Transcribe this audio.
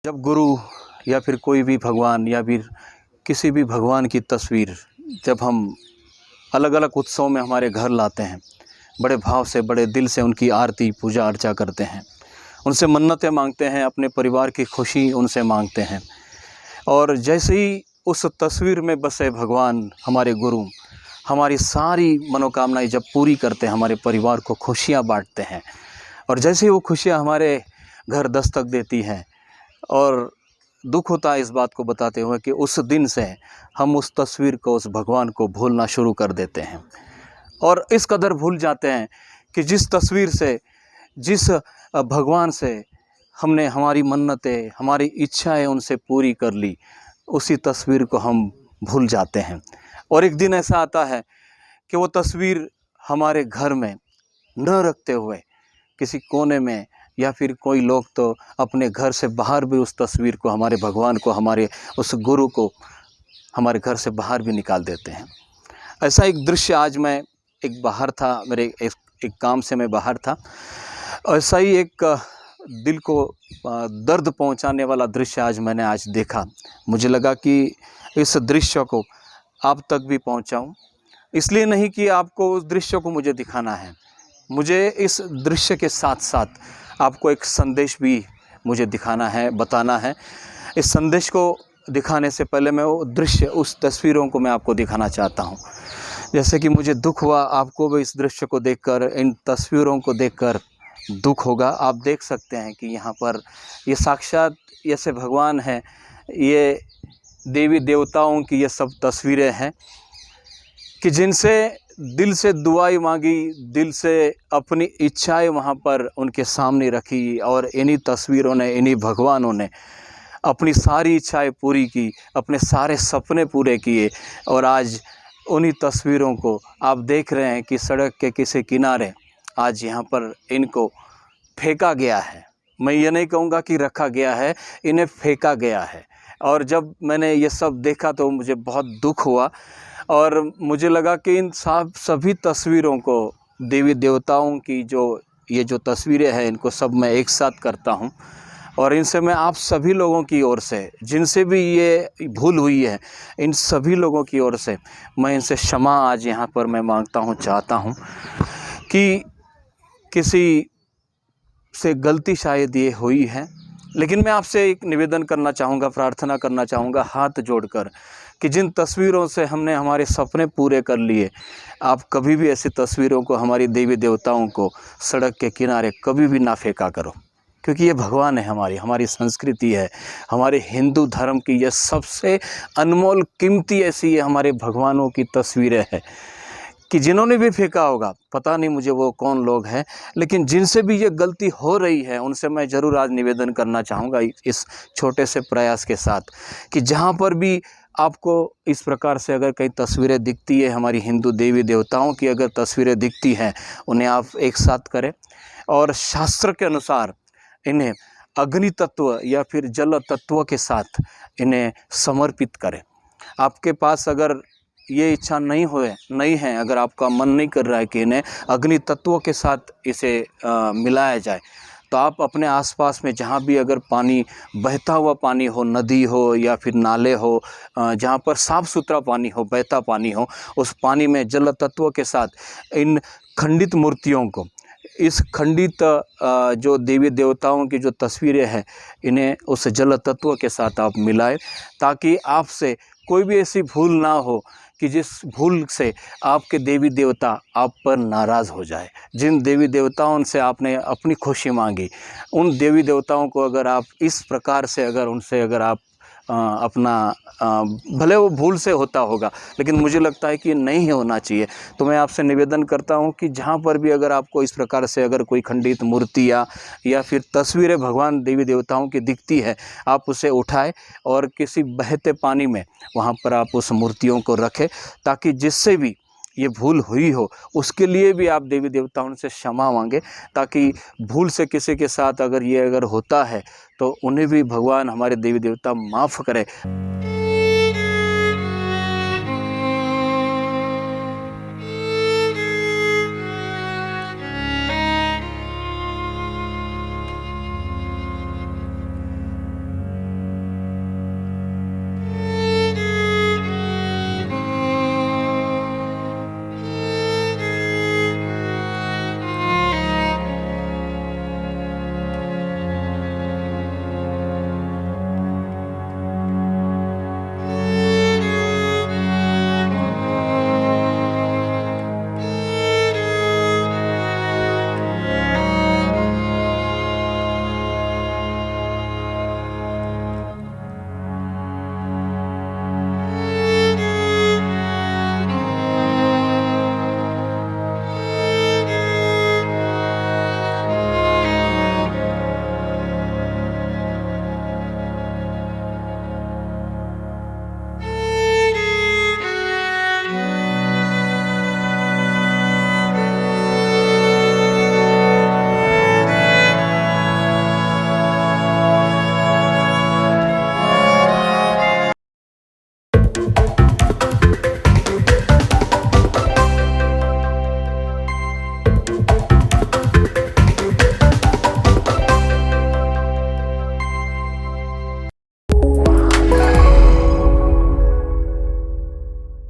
जब गुरु या फिर कोई भी भगवान या फिर किसी भी भगवान की तस्वीर जब हम अलग अलग उत्सव में हमारे घर लाते हैं, बड़े भाव से बड़े दिल से उनकी आरती पूजा अर्चा करते हैं, उनसे मन्नतें मांगते हैं, अपने परिवार की खुशी उनसे मांगते हैं। और जैसे ही उस तस्वीर में बसे भगवान हमारे गुरु हमारी सारी मनोकामनाएं जब पूरी करते हैं, हमारे परिवार को खुशियां बांटते हैं, और जैसे ही वो खुशियां हमारे घर दस्तक देती हैं और दुख होता है इस बात को बताते हुए कि उस दिन से हम उस तस्वीर को, उस भगवान को भूलना शुरू कर देते हैं और इस कदर भूल जाते हैं कि जिस तस्वीर से, जिस भगवान से हमने हमारी मन्नतें, हमारी इच्छाएं उनसे पूरी कर ली, उसी तस्वीर को हम भूल जाते हैं। और एक दिन ऐसा आता है कि वो तस्वीर हमारे घर में न रखते हुए किसी कोने में, या फिर कोई लोग तो अपने घर से बाहर भी उस तस्वीर को, हमारे भगवान को, हमारे उस गुरु को हमारे घर से बाहर भी निकाल देते हैं। ऐसा एक दृश्य, आज मैं एक बाहर था, मेरे एक काम से मैं बाहर था, ऐसा ही एक दिल को दर्द पहुंचाने वाला दृश्य आज देखा। मुझे लगा कि इस दृश्य को आप तक भी पहुंचाऊं, इसलिए नहीं कि आपको उस दृश्य को मुझे दिखाना है, मुझे इस दृश्य के साथ साथ आपको एक संदेश भी मुझे दिखाना है, बताना है। इस संदेश को दिखाने से पहले मैं वो दृश्य, उस तस्वीरों को मैं आपको दिखाना चाहता हूँ। जैसे कि मुझे दुख हुआ, आपको भी इस दृश्य को देखकर, इन तस्वीरों को देखकर दुख होगा। आप देख सकते हैं कि यहाँ पर ये साक्षात ऐसे भगवान हैं, ये देवी देवताओं की ये सब तस्वीरें हैं कि जिनसे दिल से दुआएं मांगी, दिल से अपनी इच्छाएं वहाँ पर उनके सामने रखी, और इन्हीं तस्वीरों ने, इन्हीं भगवानों ने अपनी सारी इच्छाएं पूरी की, अपने सारे सपने पूरे किए। और आज उन्हीं तस्वीरों को आप देख रहे हैं कि सड़क के किसी किनारे आज यहाँ पर इनको फेंका गया है। मैं ये नहीं कहूँगा कि रखा गया है, इन्हें फेंका गया है। और जब मैंने ये सब देखा तो मुझे बहुत दुख हुआ, और मुझे लगा कि इन सभी तस्वीरों को, देवी देवताओं की ये जो तस्वीरें हैं, इनको सब मैं एक साथ करता हूँ, और इनसे मैं आप सभी लोगों की ओर से, जिनसे भी ये भूल हुई है, इन सभी लोगों की ओर से मैं इनसे क्षमा आज यहाँ पर मैं मांगता हूँ, चाहता हूँ कि किसी से गलती शायद ये हुई है, लेकिन मैं आपसे एक निवेदन करना चाहूँगा, प्रार्थना करना चाहूँगा हाथ जोड़कर, कि जिन तस्वीरों से हमने हमारे सपने पूरे कर लिए, आप कभी भी ऐसी तस्वीरों को, हमारी देवी देवताओं को सड़क के किनारे कभी भी ना फेंका करो, क्योंकि ये भगवान है, हमारी संस्कृति है, हमारे हिंदू धर्म की ये सबसे अनमोल कीमती ऐसी ये हमारे भगवानों की तस्वीरें हैं कि जिन्होंने भी फेंका होगा, पता नहीं मुझे वो कौन लोग हैं, लेकिन जिनसे भी ये गलती हो रही है उनसे मैं ज़रूर आज निवेदन करना चाहूँगा इस छोटे से प्रयास के साथ, कि जहाँ पर भी आपको इस प्रकार से अगर कई तस्वीरें दिखती है, हमारी हिंदू देवी देवताओं की अगर तस्वीरें दिखती हैं, उन्हें आप एक साथ करें और शास्त्र के अनुसार इन्हें अग्नि तत्व या फिर जल तत्व के साथ इन्हें समर्पित करें। आपके पास अगर ये इच्छा नहीं है, अगर आपका मन नहीं कर रहा है कि इन्हें अग्नि तत्वों के साथ इसे मिलाया जाए, तो आप अपने आसपास में जहाँ भी अगर पानी, बहता हुआ पानी हो, नदी हो या फिर नाले हो, जहाँ पर साफ़ सुथरा पानी हो, बहता पानी हो, उस पानी में जल तत्वों के साथ इन खंडित मूर्तियों को, इस खंडित जो देवी देवताओं की जो तस्वीरें हैं, इन्हें उस जल तत्व के साथ आप मिलाएं, ताकि आपसे कोई भी ऐसी भूल ना हो कि जिस भूल से आपके देवी देवता आप पर नाराज़ हो जाए। जिन देवी देवताओं से आपने अपनी खुशी मांगी, उन देवी देवताओं को अगर आप इस प्रकार से, अगर उनसे अगर आप अपना, भले वो भूल से होता होगा, लेकिन मुझे लगता है कि नहीं होना चाहिए। तो मैं आपसे निवेदन करता हूँ कि जहाँ पर भी अगर आपको इस प्रकार से अगर कोई खंडित मूर्ति या फिर तस्वीरें भगवान देवी देवताओं की दिखती है, आप उसे उठाएं और किसी बहते पानी में वहाँ पर आप उस मूर्तियों को रखें, ताकि जिससे भी ये भूल हुई हो उसके लिए भी आप देवी देवताओं से क्षमा मांगे, ताकि भूल से किसी के साथ अगर होता है तो उन्हें भी भगवान, हमारे देवी देवता माफ़ करें।